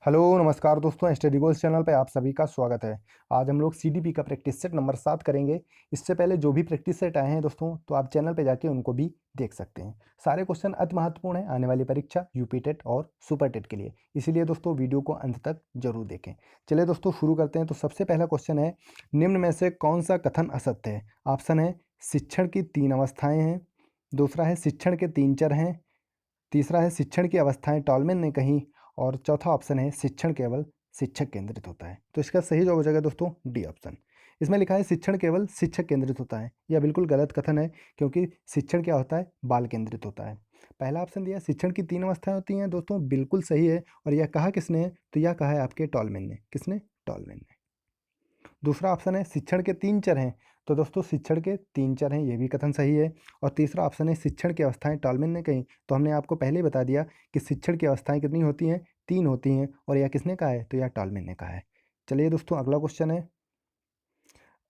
Hello नमस्कार दोस्तों, study goals channel पे आप सभी का स्वागत है। आज हम लोग सीडीपी का प्रैक्टिस सेट नंबर 7 करेंगे। इससे पहले जो भी प्रैक्टिस सेट आए हैं दोस्तों, तो आप चैनल पे जाके उनको भी देख सकते हैं। सारे क्वेश्चन अति महत्वपूर्ण है आने वाली परीक्षा यूपी टेट और सुपर टेट के लिए, इसीलिए दोस्तों वीडियो को अंत तक जरूर देखें। चलिए दोस्तों शुरू करते हैं। तो सबसे पहला क्वेश्चन है, निम्न में से कौन सा कथन असत्य है? ऑप्शन है शिक्षण की 3 अवस्थाएं हैं, दूसरा है शिक्षण के 3 चर हैं, तीसरा है शिक्षण की अवस्थाएं टॉलमैन ने कहीं, और चौथा ऑप्शन है शिक्षण केवल शिक्षक केंद्रित होता है। तो इसका सही जवाब हो जाएगा दोस्तों डी ऑप्शन। इसमें लिखा है शिक्षण केवल शिक्षक केंद्रित होता है, यह बिल्कुल गलत कथन है, क्योंकि शिक्षण क्या होता है? बाल केंद्रित होता है। पहला ऑप्शन दिया शिक्षण की 3 अवस्थाएं होती हैं, दोस्तों बिल्कुल सही है। और यह कहा किसने है? तो यह कहा है आपके टॉलमैन ने। किसने? टॉलमैन ने। दूसरा ऑप्शन है शिक्षण के 3 चर हैं, तो दोस्तों शिक्षण के 3 चर हैं, ये भी कथन सही है। और तीसरा ऑप्शन है शिक्षण की अवस्थाएं टॉलमैन ने कहीं, तो हमने आपको पहले ही बता दिया कि शिक्षण की अवस्थाएं कितनी होती हैं? 3 होती हैं। और यह किसने कहा है? तो यह टॉलमैन ने कहा है। चलिए दोस्तों अगला क्वेश्चन है,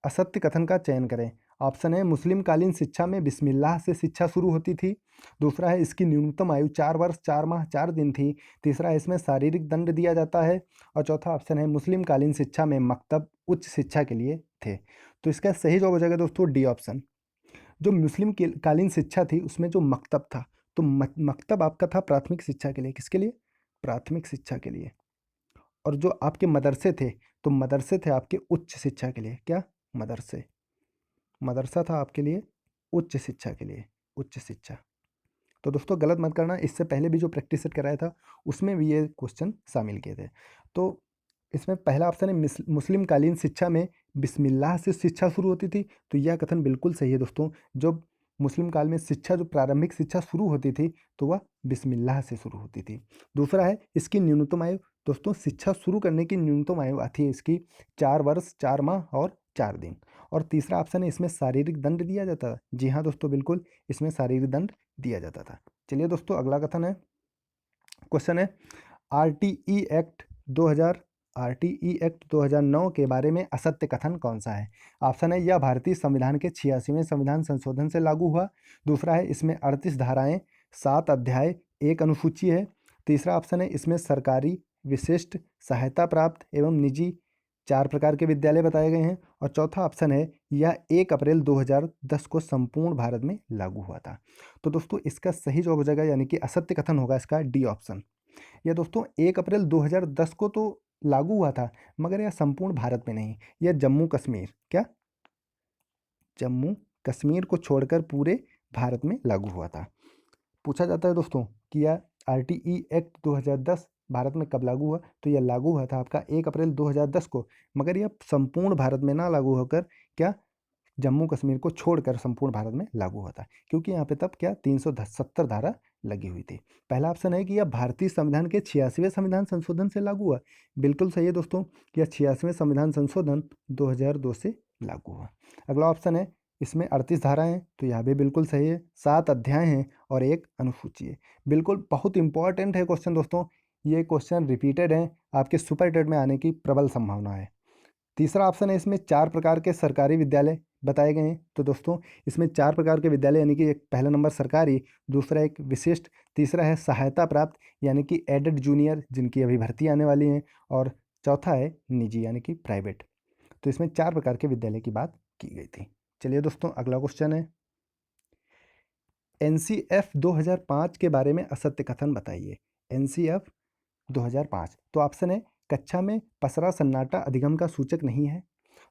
असत्य कथन का चयन करें। ऑप्शन है मुस्लिम कालीन शिक्षा में बिस्मिल्लाह से शिक्षा शुरू होती थी, दूसरा है इसकी न्यूनतम आयु 4 वर्ष 4 माह 4 दिन थी, तीसरा है इसमें शारीरिक दंड दिया जाता है, और चौथा ऑप्शन है मुस्लिम कालीन शिक्षा में मकतब उच्च शिक्षा के लिए थे। तो इसका सही जवाब हो जाएगा दोस्तों डी ऑप्शन। जो मुस्लिम कालीन शिक्षा थी उसमें जो मकतब था, तो मकतब आपका था प्राथमिक शिक्षा के लिए। किसके लिए? प्राथमिक शिक्षा के लिए। और जो आपके मदरसे थे, तो मदरसे थे आपके उच्च शिक्षा के लिए। क्या? मदरसे। मदरसा था आपके लिए उच्च शिक्षा के लिए। उच्च शिक्षा। तो दोस्तों गलत मत करना, इससे पहले भी जो प्रैक्टिस सेट कराया था उसमें भी ये क्वेश्चन शामिल किए थे। तो इसमें पहला ऑप्शन है मुस्लिम कालीन शिक्षा में बिस्मिल्लाह से शिक्षा शुरू होती थी, तो यह कथन बिल्कुल सही है दोस्तों। जो मुस्लिम काल में शिक्षा, जो प्रारंभिक शिक्षा शुरू होती थी, तो वह बिस्मिल्लाह से शुरू होती थी। दूसरा है इसकी न्यूनतम आयु, दोस्तों शिक्षा शुरू करने की न्यूनतम आयु आती है इसकी 4 वर्ष 4 माह और 4 दिन। और तीसरा ऑप्शन है इसमें शारीरिक दंड दिया जाता है। जी हाँ दोस्तों, बिल्कुल इसमें शारीरिक दंड दिया जाता था। चलिए दोस्तों अगला कथन है, क्वेश्चन है आरटीई एक्ट 2000 आरटीई एक्ट 2009 के बारे में असत्य कथन कौन सा है? ऑप्शन है यह भारतीय संविधान के 86वें संविधान संशोधन से लागू हुआ, दूसरा है इसमें 38 धाराएं 7 अध्याय 1 अनुसूची है, तीसरा ऑप्शन है इसमें सरकारी विशिष्ट सहायता प्राप्त एवं निजी 4 प्रकार के विद्यालय बताए गए हैं, और चौथा ऑप्शन है यह 1 अप्रैल 2010 को संपूर्ण भारत में लागू हुआ था। तो दोस्तों इसका सही जवाब हो जाएगा, यानी कि असत्य कथन होगा इसका डी ऑप्शन। यह दोस्तों 1 अप्रैल 2010 को तो लागू हुआ था, मगर यह संपूर्ण भारत में नहीं, यह जम्मू कश्मीर, क्या? जम्मू कश्मीर को छोड़कर पूरे भारत में लागू हुआ था। पूछा जाता है दोस्तों कि यह आरटीई एक्ट 2010 भारत में कब लागू हुआ, तो यह लागू हुआ था आपका 1 अप्रैल 2010 को, मगर यह संपूर्ण भारत में ना लागू होकर क्या, जम्मू कश्मीर को छोड़कर संपूर्ण भारत में लागू हुआ था, क्योंकि यहाँ पे तब क्या 370 धारा लगी हुई थी। पहला ऑप्शन है कि यह भारतीय संविधान के 86वें संविधान संशोधन से लागू हुआ, बिल्कुल सही है दोस्तों, कि यह 86वें संविधान संशोधन 2002 से लागू हुआ। अगला ऑप्शन है इसमें 38 धाराएं हैं, तो यह भी बिल्कुल सही है, 7 अध्याय हैं और 1 अनुसूची है। बिल्कुल बहुत इंपॉर्टेंट है क्वेश्चन दोस्तों, ये क्वेश्चन रिपीटेड है, आपके सुपर टेट में आने की प्रबल संभावना है। तीसरा ऑप्शन है इसमें 4 प्रकार के सरकारी विद्यालय बताए गए हैं, तो दोस्तों इसमें 4 प्रकार के विद्यालय, यानी कि एक पहला नंबर सरकारी, दूसरा एक विशिष्ट, तीसरा है सहायता प्राप्त यानी कि एडेड जूनियर जिनकी अभी भर्ती आने वाली है, और चौथा है निजी यानी कि प्राइवेट। तो इसमें 4 प्रकार के विद्यालय की बात की गई थी। चलिए दोस्तों अगला क्वेश्चन है, एनसीएफ 2005 के बारे में असत्य कथन बताइए। एनसीएफ 2005, तो ऑप्शन है कक्षा में पसरा सन्नाटा अधिगम का सूचक नहीं है,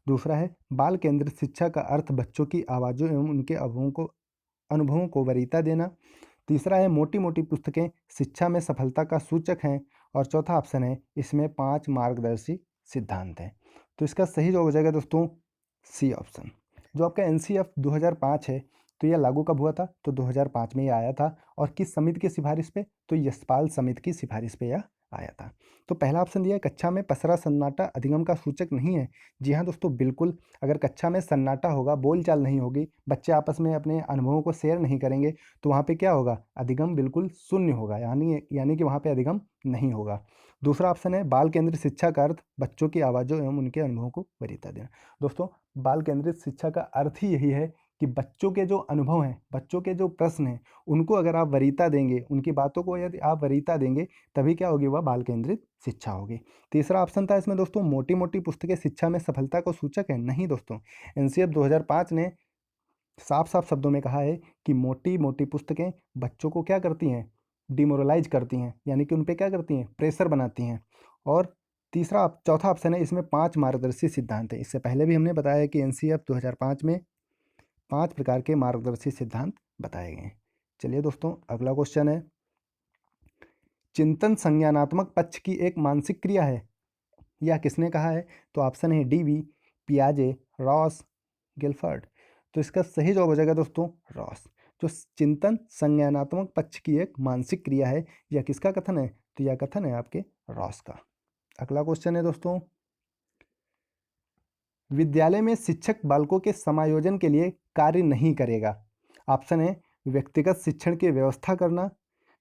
दूसरा है बाल केंद्रित शिक्षा का अर्थ बच्चों की आवाज़ों एवं उनके अनुभवों को वरीयता देना, तीसरा है मोटी मोटी पुस्तकें शिक्षा में सफलता का सूचक हैं, और चौथा ऑप्शन है इसमें 5 मार्गदर्शी सिद्धांत हैं। तो इसका सही जवाब हो जाएगा दोस्तों सी ऑप्शन। जो आपका एनसीएफ 2005 है, तो यह लागू कब हुआ था? तो 2005 में यह आया था, और किस समिति की सिफारिश पे? तो यशपाल समिति की सिफारिश पे यह आया था। तो पहला ऑप्शन दिया है कक्षा में पसरा सन्नाटा अधिगम का सूचक नहीं है। जी हाँ दोस्तों, बिल्कुल, अगर कक्षा में सन्नाटा होगा, बोलचाल नहीं होगी, बच्चे आपस में अपने अनुभवों को शेयर नहीं करेंगे, तो वहाँ पे क्या होगा? अधिगम बिल्कुल शून्य होगा, यानी कि वहाँ पे अधिगम नहीं होगा। दूसरा ऑप्शन है बाल केंद्रित शिक्षा का अर्थ बच्चों की आवाज़ों एवं उनके अनुभवों को वरीयता देना। दोस्तों बाल केंद्रित शिक्षा का अर्थ ही यही है कि बच्चों के जो अनुभव हैं, बच्चों के जो प्रश्न हैं, उनको अगर आप वरीयता देंगे, उनकी बातों को यदि आप वरीयता देंगे, तभी क्या होगी, वह बाल केंद्रित शिक्षा होगी। तीसरा ऑप्शन था इसमें दोस्तों, मोटी मोटी पुस्तकें शिक्षा में सफलता को सूचक है। नहीं दोस्तों, एनसीएफ 2005 ने साफ साफ शब्दों में कहा है कि मोटी मोटी पुस्तकें बच्चों को क्या करती हैं, डिमोरलाइज करती हैं, यानी कि उन पे क्या करती हैं, प्रेशर बनाती हैं। और चौथा ऑप्शन है, इसमें 5 मार्गदर्शी सिद्धांत हैं। इससे पहले भी हमने बताया कि एनसीएफ 2005 में 5 प्रकार के मार्गदर्शी सिद्धांत बताए गए हैं। चलिए दोस्तों, अगला क्वेश्चन है, चिंतन संज्ञानात्मक पक्ष की एक मानसिक क्रिया है, यह किसने कहा है? तो ऑप्शन है डीवी, पियाजे, रॉस, गिलफर्ड। तो इसका सही जवाब हो जाएगा दोस्तों रॉस। जो चिंतन संज्ञानात्मक पक्ष की एक मानसिक क्रिया है, यह किसका कथन है? तो यह कथन है आपके रॉस का। अगला क्वेश्चन है दोस्तों, विद्यालय में शिक्षक बालकों के समायोजन के लिए कार्य नहीं करेगा। ऑप्शन है व्यक्तिगत शिक्षण की व्यवस्था करना,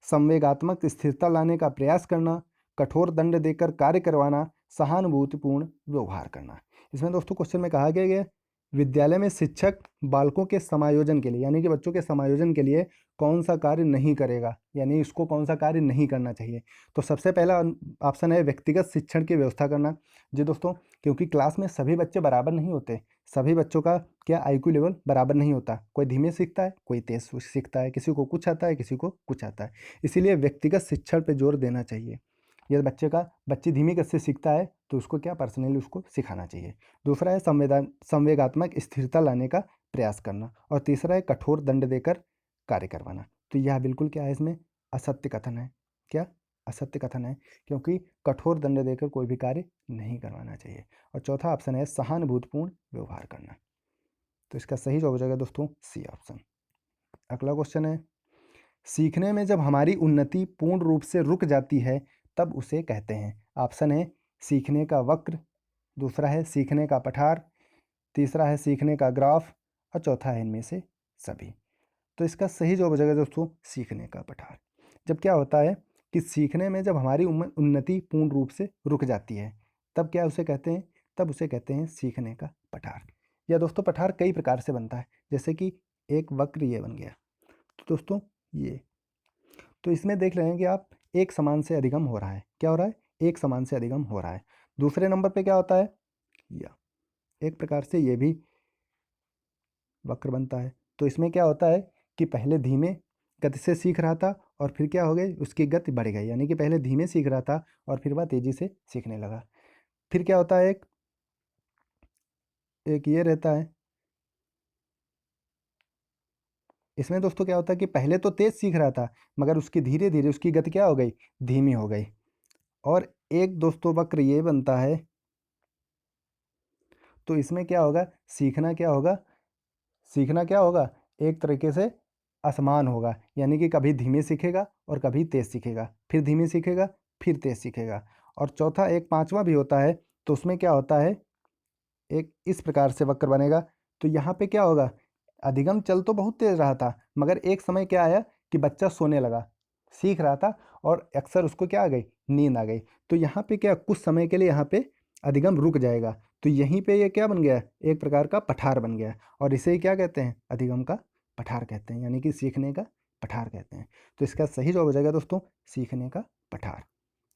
संवेगात्मक स्थिरता लाने का प्रयास करना, कठोर दंड देकर कार्य करवाना, सहानुभूतिपूर्ण व्यवहार करना। इसमें दोस्तों क्वेश्चन में कहा गया है, विद्यालय में शिक्षक बालकों के समायोजन के लिए, यानी कि बच्चों के समायोजन के लिए कौन सा कार्य नहीं करेगा, यानी इसको कौन सा कार्य नहीं करना चाहिए। तो सबसे पहला ऑप्शन है व्यक्तिगत शिक्षण की व्यवस्था करना। जी दोस्तों, क्योंकि क्लास में सभी बच्चे बराबर नहीं होते, सभी बच्चों का क्या आईक्यू लेवल बराबर नहीं होता, कोई धीमे सीखता है, कोई तेज सीखता है, किसी को कुछ आता है, किसी को कुछ आता है। इसीलिए व्यक्तिगत शिक्षण पे जोर देना चाहिए। यदि बच्चे धीमी गति से सीखता है तो उसको क्या पर्सनली उसको सिखाना चाहिए। दूसरा है संवेगात्मक स्थिरता लाने का प्रयास करना, और तीसरा है कठोर दंड देकर कार्य करवाना। तो यह बिल्कुल क्या है, इसमें असत्य कथन है। क्या असत्य कथन है, क्योंकि कठोर दंड देकर कोई भी कार्य नहीं करवाना चाहिए। और चौथा ऑप्शन है सहानुभूतिपूर्ण व्यवहार करना। तो इसका सही जवाब हो जाएगा दोस्तों सी ऑप्शन। अगला क्वेश्चन है, सीखने में जब हमारी उन्नति पूर्ण रूप से रुक जाती है तब उसे कहते हैं। ऑप्शन है सीखने का वक्र, दूसरा है सीखने का पठार, तीसरा है सीखने का ग्राफ, और चौथा है इनमें से सभी। तो इसका सही जवाब हो जाएगा दोस्तों सीखने का पठार। जब क्या होता है कि सीखने में जब हमारी उन्नति पूर्ण रूप से रुक जाती है, तब क्या उसे कहते हैं? तब उसे कहते हैं सीखने का पठार। या दोस्तों पठार कई प्रकार से बनता है, जैसे कि एक वक्र ये बन गया, तो दोस्तों ये, तो इसमें देख रहे हैं कि आप एक समान से अधिगम हो रहा है। क्या हो रहा है? एक समान से अधिगम हो रहा है। दूसरे नंबर पे क्या होता है? या एक प्रकार से ये भी वक्र बनता है। तो इसमें क्या होता है कि पहले धीमे गति से सीख रहा था और फिर क्या हो गई, उसकी गति बढ़ गई, यानी कि पहले धीमे सीख रहा था और फिर वह तेजी से सीखने लगा। फिर क्या होता है, एक ये रहता है, इसमें दोस्तों क्या होता है कि पहले तो तेज सीख रहा था मगर उसकी धीरे धीरे उसकी गति क्या हो गई, धीमी हो गई। और एक दोस्तों वक्र ये बनता है, तो इसमें क्या होगा, सीखना क्या होगा, सीखना क्या होगा, एक तरीके से असमान होगा, यानी कि कभी धीमे सीखेगा और कभी तेज सीखेगा, फिर धीमे सीखेगा, फिर तेज सीखेगा। और चौथा एक पांचवा भी होता है, तो उसमें क्या होता है, एक इस प्रकार से वक्र बनेगा। तो यहाँ पे क्या होगा, अधिगम चल तो बहुत तेज रहा था मगर एक समय क्या आया कि बच्चा सोने लगा, सीख रहा था और अक्सर उसको क्या आ गई, नींद आ गई। तो यहाँ पे क्या, कुछ समय के लिए यहाँ पे अधिगम रुक जाएगा, तो यहीं पे ये क्या बन गया, एक प्रकार का पठार बन गया, और इसे ही क्या कहते हैं, अधिगम का पठार कहते हैं, यानी कि सीखने का पठार कहते हैं। तो इसका सही जवाब हो जाएगा दोस्तों सीखने का पठार।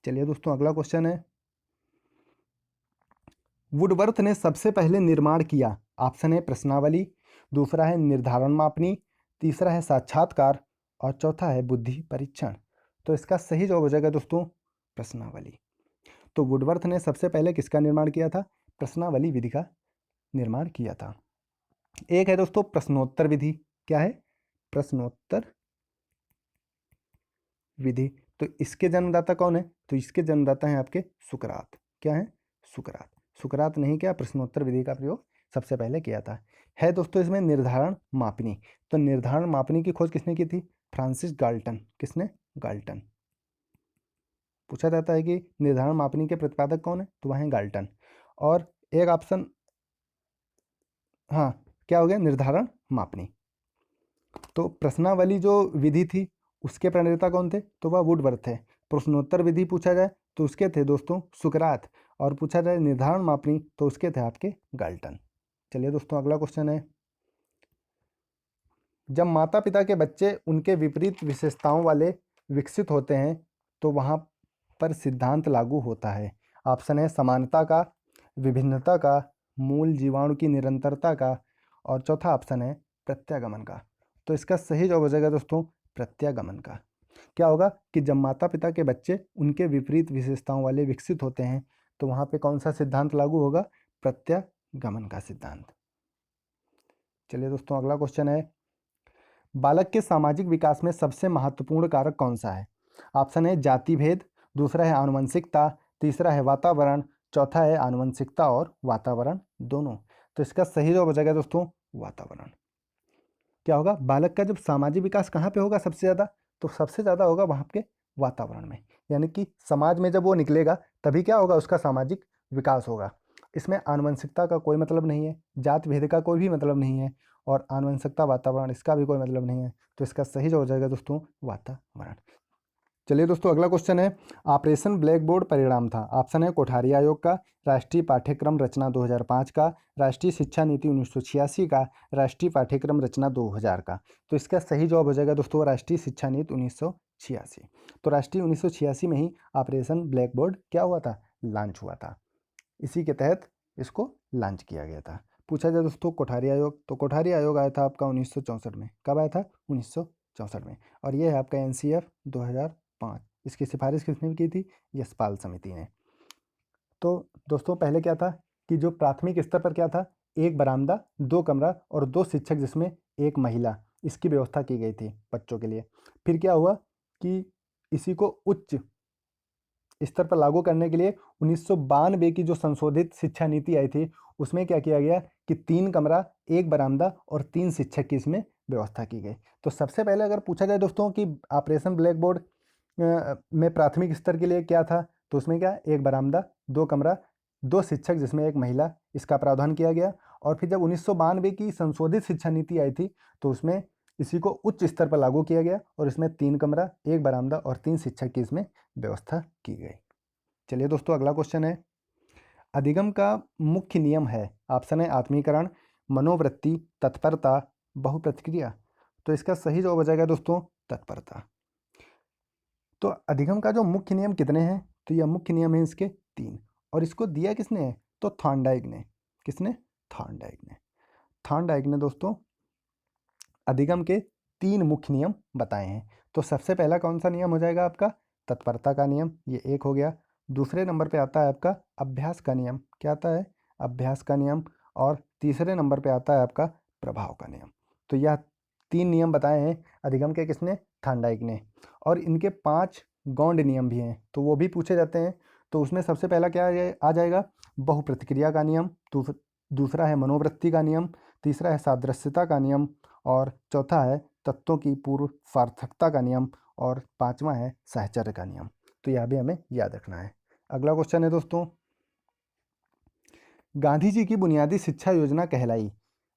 चलिए दोस्तों, अगला क्वेश्चन है, वुडवर्थ ने सबसे पहले निर्माण किया। ऑप्शन है प्रश्नावली, दूसरा है निर्धारण मापनी, तीसरा है साक्षात्कार, और चौथा है बुद्धि परीक्षण। तो इसका सही जवाब हो जाएगा दोस्तों प्रश्नावली। तो वुडवर्थ ने सबसे पहले किसका निर्माण किया था, प्रश्नावली विधि का निर्माण किया था। एक है दोस्तों प्रश्नोत्तर विधि। क्या है, प्रश्नोत्तर विधि। तो इसके जन्मदाता कौन है, तो इसके जन्मदाता हैं आपके सुकरात। क्या है, सुकरात। सुकरात नहीं क्या, प्रश्नोत्तर विधि का प्रयोग सबसे पहले किया था। है दोस्तों इसमें निर्धारण मापनी। तो निर्धारण मापनी की खोज किसने की थी, फ्रांसिस गाल्टन। किसने, गाल्टन। पूछा जाता है कि निर्धारण मापनी के प्रतिपादक कौन है, तो वह है गाल्टन। और एक ऑप्शन, हाँ क्या हो गया, निर्धारण मापनी। तो प्रश्नावली जो विधि थी उसके प्रणेता कौन थे, तो वह वुडवर्थ थे। प्रश्नोत्तर विधि पूछा जाए तो उसके थे दोस्तों सुकरात, और पूछा जाए निर्धारण मापनी तो उसके थे आपके गाल्टन। चलिए दोस्तों, अगला क्वेश्चन है, जब माता पिता के बच्चे उनके विपरीत विशेषताओं वाले विकसित होते हैं तो वहाँ पर सिद्धांत लागू होता है। ऑप्शन है समानता का, विभिन्नता का, मूल जीवाणु की निरंतरता का, और चौथा ऑप्शन है प्रत्यागमन का। तो इसका सही जवाब हो जाएगा दोस्तों प्रत्यागमन का। क्या होगा कि जब माता पिता के बच्चे उनके विपरीत विशेषताओं वाले विकसित होते हैं तो वहाँ पे कौन सा सिद्धांत लागू होगा? प्रत्यागमन का सिद्धांत। चलिए दोस्तों, अगला क्वेश्चन है, बालक के सामाजिक विकास में सबसे महत्वपूर्ण कारक कौन सा है? ऑप्शन है जाति भेद, दूसरा है आनुवंशिकता, तीसरा है वातावरण, चौथा है आनुवंशिकता और वातावरण दोनों। तो इसका सही जवाब हो जाएगा दोस्तों वातावरण। क्या होगा? बालक का जब सामाजिक विकास कहाँ पे होगा सबसे ज़्यादा? तो सबसे ज़्यादा होगा वहाँ के वातावरण में, यानी कि समाज में जब वो निकलेगा तभी क्या होगा? उसका सामाजिक विकास होगा। इसमें आनुवंशिकता का कोई मतलब नहीं है, जात भेद का कोई भी मतलब नहीं है, और आनुवंशिकता वातावरण इसका भी कोई मतलब नहीं है। तो इसका सही जो हो जाएगा दोस्तों वातावरण। चलिए दोस्तों, अगला क्वेश्चन है, ऑपरेशन ब्लैक बोर्ड परिणाम था। ऑप्शन है कोठारी आयोग का, राष्ट्रीय पाठ्यक्रम रचना 2005 का, राष्ट्रीय शिक्षा नीति 1986 का, राष्ट्रीय पाठ्यक्रम रचना 2000 का। तो इसका सही जवाब हो जाएगा दोस्तों राष्ट्रीय शिक्षा नीति 1986। तो राष्ट्रीय 1986 में ही ऑपरेशन ब्लैक बोर्ड क्या हुआ था? लॉन्च हुआ था। इसी के तहत इसको लॉन्च किया गया था। पूछा जाए दोस्तों कोठारी आयोग, तो कोठारी आयोग आया था आपका 1964 में। कब आया था? 1964 में। और ये है आपका NCF 2005। इसकी सिफारिश किसने की थी? यशपाल समिति ने। तो दोस्तों पहले क्या था कि जो प्राथमिक स्तर पर क्या था, एक बरामदा, दो कमरा और दो शिक्षक जिसमें एक महिला, इसकी व्यवस्था की गई थी बच्चों के लिए। फिर क्या हुआ कि इसी को उच्च स्तर पर लागू करने के लिए 1992 की जो संशोधित शिक्षा नीति आई थी उसमें क्या किया गया कि 3 कमरा, एक बरामदा और 3 शिक्षक की इसमें व्यवस्था की गई। तो सबसे पहले अगर पूछा जाए दोस्तों कि ऑपरेशन ब्लैक बोर्ड में प्राथमिक स्तर के लिए क्या था, तो उसमें क्या, एक बरामदा, दो कमरा, दो शिक्षक जिसमें एक महिला, इसका प्रावधान किया गया। और फिर जब 1992 की संशोधित शिक्षा नीति आई थी तो उसमें इसी को उच्च स्तर पर लागू किया गया और इसमें 3 कमरा, एक बरामदा और 3 शिक्षक की इसमें व्यवस्था की गई। चलिए दोस्तों, अगला क्वेश्चन है, अधिगम का मुख्य नियम है। ऑप्शन है आत्मीकरण, मनोवृत्ति, तत्परता, बहुप्रतिक्रिया। तो इसका सही जवाब हो जाएगा दोस्तों तत्परता। तो अधिगम का जो मुख्य नियम कितने हैं? तो यह मुख्य नियम है इसके 3। और इसको दिया किसने है? तो थॉर्नडाइक ने। किसने? थॉर्नडाइक ने। थॉर्नडाइक ने दोस्तों अधिगम के 3 मुख्य नियम बताए हैं। तो सबसे पहला कौन सा नियम हो जाएगा आपका? तत्परता का नियम, ये एक हो गया। दूसरे नंबर पे आता है आपका अभ्यास का नियम। क्या आता है? अभ्यास का नियम। और तीसरे नंबर पे आता है आपका प्रभाव का नियम। तो यह 3 नियम बताए हैं अधिगम के किसने? थॉर्नडाइक ने। और इनके 5 गौण नियम भी हैं, तो वो भी पूछे जाते हैं। तो उसमें सबसे पहला क्या आ जाएगा? बहुप्रतिक्रिया का नियम। दूसरा है मनोवृत्ति का नियम। तीसरा है सादृश्यता का नियम। और चौथा है तत्वों की पूर्व सार्थकता का नियम। और पांचवा है साहचर्य का नियम। तो यह भी हमें याद रखना है। अगला क्वेश्चन है दोस्तों, गांधी जी की बुनियादी शिक्षा योजना कहलाई।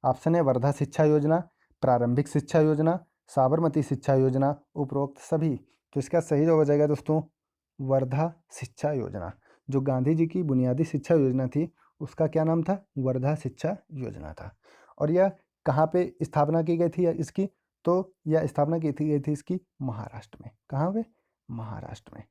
ऑप्शन है वर्धा शिक्षा योजना, प्रारंभिक शिक्षा योजना, साबरमती शिक्षा योजना, उपरोक्त सभी। तो इसका सही जवाब हो जाएगा दोस्तों वर्धा शिक्षा योजना। जो गांधी जी की बुनियादी शिक्षा योजना थी उसका क्या नाम था? वर्धा शिक्षा योजना था। और यह कहाँ पे स्थापना की गई थी इसकी? तो यह स्थापना की गई थी इसकी महाराष्ट्र में। कहाँ पे? महाराष्ट्र में।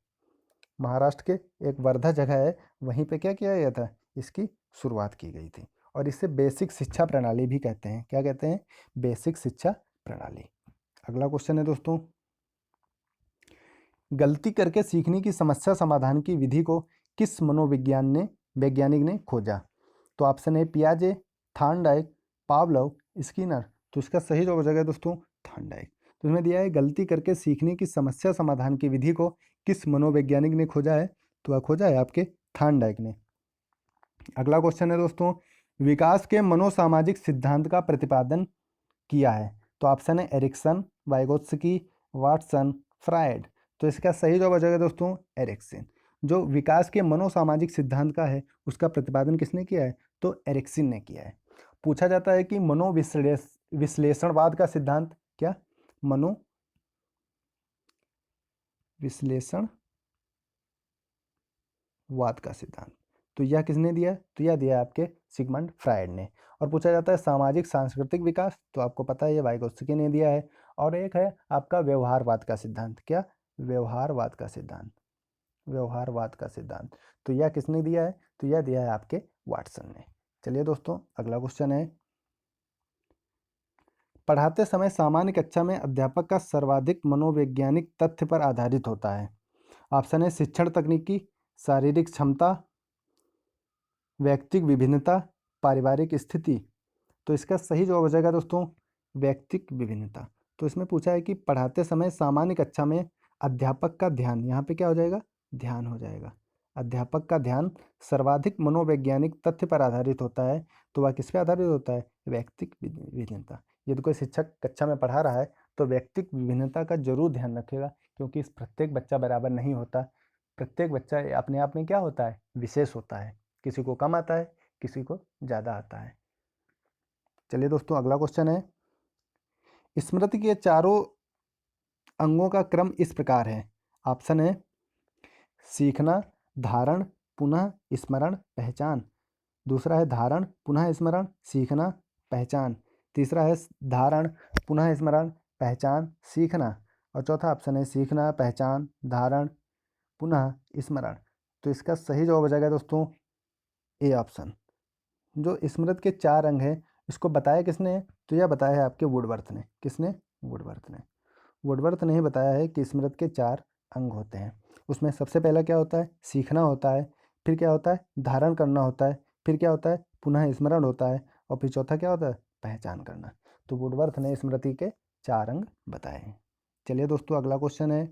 महाराष्ट्र के एक वर्धा जगह है, वहीं पे क्या किया गया था? इसकी शुरुआत की गई थी। और इसे बेसिक शिक्षा प्रणाली भी कहते हैं। क्या कहते हैं? बेसिक शिक्षा प्रणाली। अगला क्वेश्चन है दोस्तों, गलती करके सीखने की समस्या समाधान की विधि को किस वैज्ञानिक ने खोजा? तो ऑप्शन है पियाजे, थॉर्नडाइक, पावलोव, स्किनर। तो इसका सही जवाब हो जाएगा दोस्तों थॉर्नडाइक। तो इसमें दिया है गलती करके सीखने की समस्या समाधान की विधि को किस मनोवैज्ञानिक ने खोजा है? तो वह खोजा है आपके थॉर्नडाइक ने। अगला क्वेश्चन है दोस्तों, विकास के मनोसामाजिक सिद्धांत का प्रतिपादन किया है। तो ऑप्शन है एरिक्सन, वाइगोत्स्की, वाटसन, फ्रायड। तो इसका सही जवाब हो जाएगा दोस्तों एरिक्सन। जो विकास के मनोसामाजिक सिद्धांत का है उसका प्रतिपादन किसने किया है? तो एरिक्सन ने किया है। पूछा जाता है कि विश्लेषणवाद का सिद्धांत क्या? मनोविश्लेषणवाद का सिद्धांत। तो यह किसने दिया? तो यह दिया आपके सिगमंड फ्रायड ने। और पूछा जाता है सामाजिक सांस्कृतिक विकास, तो आपको पता है ये वाइगोत्स्की ने दिया है। और एक है आपका व्यवहारवाद का सिद्धांत। क्या? व्यवहारवाद का सिद्धांत। व्यवहारवाद का सिद्धांत, तो यह किसने दिया है? तो यह दिया है आपके वाटसन ने। चलिए दोस्तों, अगला क्वेश्चन है, पढ़ाते समय सामान्य कक्षा में अध्यापक का सर्वाधिक मनोवैज्ञानिक तथ्य पर आधारित होता है। ऑप्शन है शिक्षण तकनीकी, शारीरिक क्षमता, व्यक्तिक विभिन्नता, पारिवारिक स्थिति। तो इसका सही जवाब हो जाएगा दोस्तों व्यक्तिक विभिन्नता। तो इसमें पूछा है कि पढ़ाते समय सामान्य कक्षा में अध्यापक का ध्यान, यहाँ पे क्या हो जाएगा? ध्यान हो जाएगा। अध्यापक का ध्यान सर्वाधिक मनोवैज्ञानिक तथ्य पर आधारित होता है। तो वह किस पे आधारित होता है? व्यक्तिक विभिन्नता। यदि कोई शिक्षक कक्षा में पढ़ा रहा है तो व्यक्तिक विभिन्नता का जरूर ध्यान रखेगा, क्योंकि इस प्रत्येक बच्चा बराबर नहीं होता। प्रत्येक बच्चा अपने आप में क्या होता है? विशेष होता है। किसी को कम आता है, किसी को ज़्यादा आता है। चलिए दोस्तों, अगला क्वेश्चन है, स्मृति के चारों अंगों का क्रम इस प्रकार है। ऑप्शन है सीखना, धारण, पुनः स्मरण, पहचान। दूसरा है धारण, पुनः स्मरण, सीखना, पहचान। तीसरा है धारण, पुनः स्मरण, पहचान, सीखना। और चौथा ऑप्शन है सीखना, पहचान, धारण, पुनः स्मरण। तो इसका सही जवाब हो जाएगा दोस्तों ए ऑप्शन। जो स्मृति के चार अंग हैं, इसको बताया किसने है? तो यह बताया है आपके वुडवर्थ ने। किसने? वुडवर्थ ने। वुडवर्थ ने ही बताया है कि स्मृति के चार अंग होते हैं। उसमें सबसे पहला क्या होता है? सीखना होता है। फिर क्या होता है? धारण करना होता है। फिर क्या होता है? पुनः स्मरण होता है। और फिर चौथा क्या होता है? पहचान करना। तो वुडवर्थ ने स्मृति के चार अंग बताए हैं। चलिए दोस्तों, अगला क्वेश्चन है,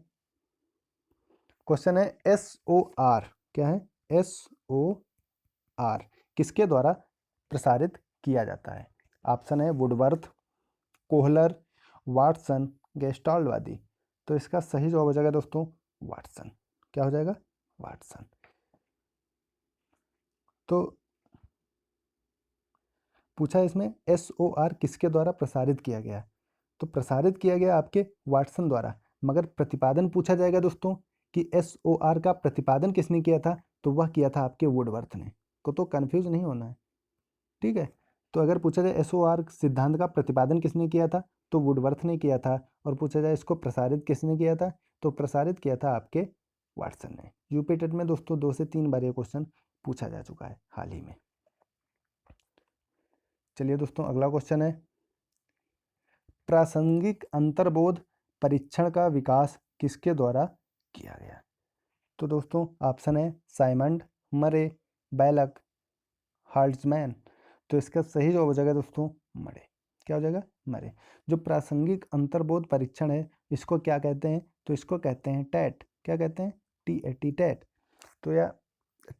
क्वेश्चन है SOR। क्या है? SOR किसके द्वारा प्रसारित किया जाता है? ऑप्शन है वुडवर्थ, कोहलर, वाटसन, गेस्टाल्टवादी। तो इसका सही जवाब हो जाएगा दोस्तों वाटसन। क्या हो जाएगा? वाटसन। तो पूछा इसमें SOR किसके द्वारा प्रसारित किया गया? तो प्रसारित किया गया आपके वाटसन द्वारा। मगर प्रतिपादन पूछा जाएगा दोस्तों कि SOR का प्रतिपादन किसने किया था? तो वह किया था आपके वुडवर्थ ने। को तो कंफ्यूज नहीं होना है, ठीक है। तो अगर पूछा जाए SOR सिद्धांत का प्रतिपादन किसने किया था? तो वुडवर्थ ने किया था। और पूछा जाए इसको प्रसारित किसने किया था? तो प्रसारित किया था आपके वाटसन ने। यूपी टेट में दोस्तों 2 से 3 बार ये क्वेश्चन पूछा जा चुका है हाल ही में। चलिए दोस्तों, अगला क्वेश्चन है, प्रासंगिक अंतर्बोध परीक्षण का विकास किसके द्वारा किया गया? तो दोस्तों ऑप्शन है साइमंड, मरे, बैलक, हाल्ट्जमैन। तो इसका सही जवाब हो जाएगा दोस्तों मरे। क्या हो जाएगा? मरे। जो प्रासंगिक अंतर्बोध परीक्षण है, इसको क्या कहते हैं? तो इसको कहते हैं टैट। क्या कहते हैं? TAT, TAT. तो या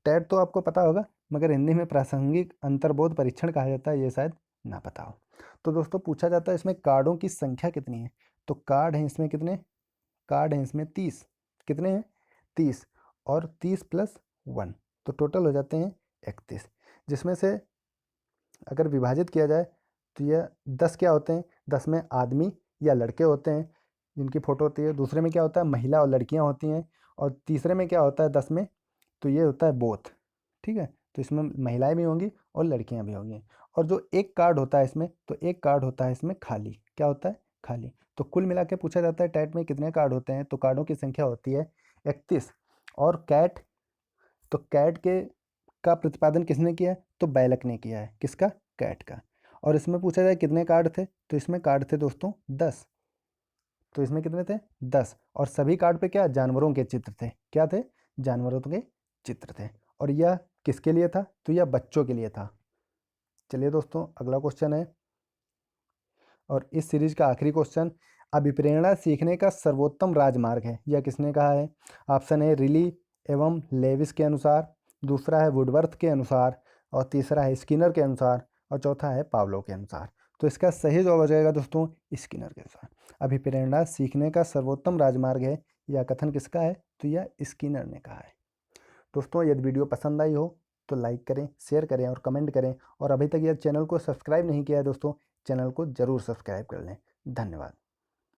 टैट तो आपको पता होगा, मगर हिंदी में प्रासंगिक अंतर्बोध परीक्षण कहा जाता है, ये शायद ना पता हो। तो दोस्तों पूछा जाता है इसमें कार्डों की संख्या कितनी है? तो कार्ड हैं इसमें कितने? कार्ड हैं इसमें 30। कितने हैं? 30। और 30 + 1, तो टोटल हो जाते हैं 31। जिसमें से अगर विभाजित किया जाए तो यह 10 क्या होते हैं? 10 में आदमी या लड़के होते हैं जिनकी फ़ोटो होती है। दूसरे में क्या होता है? महिला और लड़कियां होती हैं। और तीसरे में क्या होता है 10 में? तो ये होता है बोथ। ठीक है, तो इसमें महिलाएं भी होंगी और लड़कियां भी होंगी। और जो एक कार्ड होता है इसमें, तो एक कार्ड होता है इसमें खाली। क्या होता है? खाली। तो कुल मिला के पूछा जाता है टैट में कितने कार्ड होते हैं? तो कार्डों की संख्या होती है 31। और कैट, तो कैट के का प्रतिपादन किसने किया है? तो बैलक ने किया है। किसका? कैट का। और इसमें पूछा जाए कितने कार्ड थे? तो इसमें कार्ड थे दोस्तों 10। तो इसमें कितने थे? 10। और सभी कार्ड पे क्या? जानवरों के चित्र थे। क्या थे? जानवरों के चित्र थे। और यह किसके लिए था? तो यह बच्चों के लिए था। चलिए दोस्तों, अगला क्वेश्चन है, और इस सीरीज का आखिरी क्वेश्चन, अभिप्रेरणा सीखने का सर्वोत्तम राजमार्ग है, यह किसने कहा है? ऑप्शन है रिली एवं लेविस के अनुसार, दूसरा है वुडवर्थ के अनुसार, और तीसरा है स्किनर के अनुसार, और चौथा है पावलो के अनुसार। तो इसका सही जवाब हो जाएगा दोस्तों स्किनर के अनुसार। अभिप्रेरणा सीखने का सर्वोत्तम राजमार्ग है, यह कथन किसका है? तो यह स्किनर ने कहा है। दोस्तों यदि वीडियो पसंद आई हो तो लाइक करें, शेयर करें और कमेंट करें। और अभी तक यह चैनल को सब्सक्राइब नहीं किया है दोस्तों, चैनल को ज़रूर सब्सक्राइब कर लें। धन्यवाद।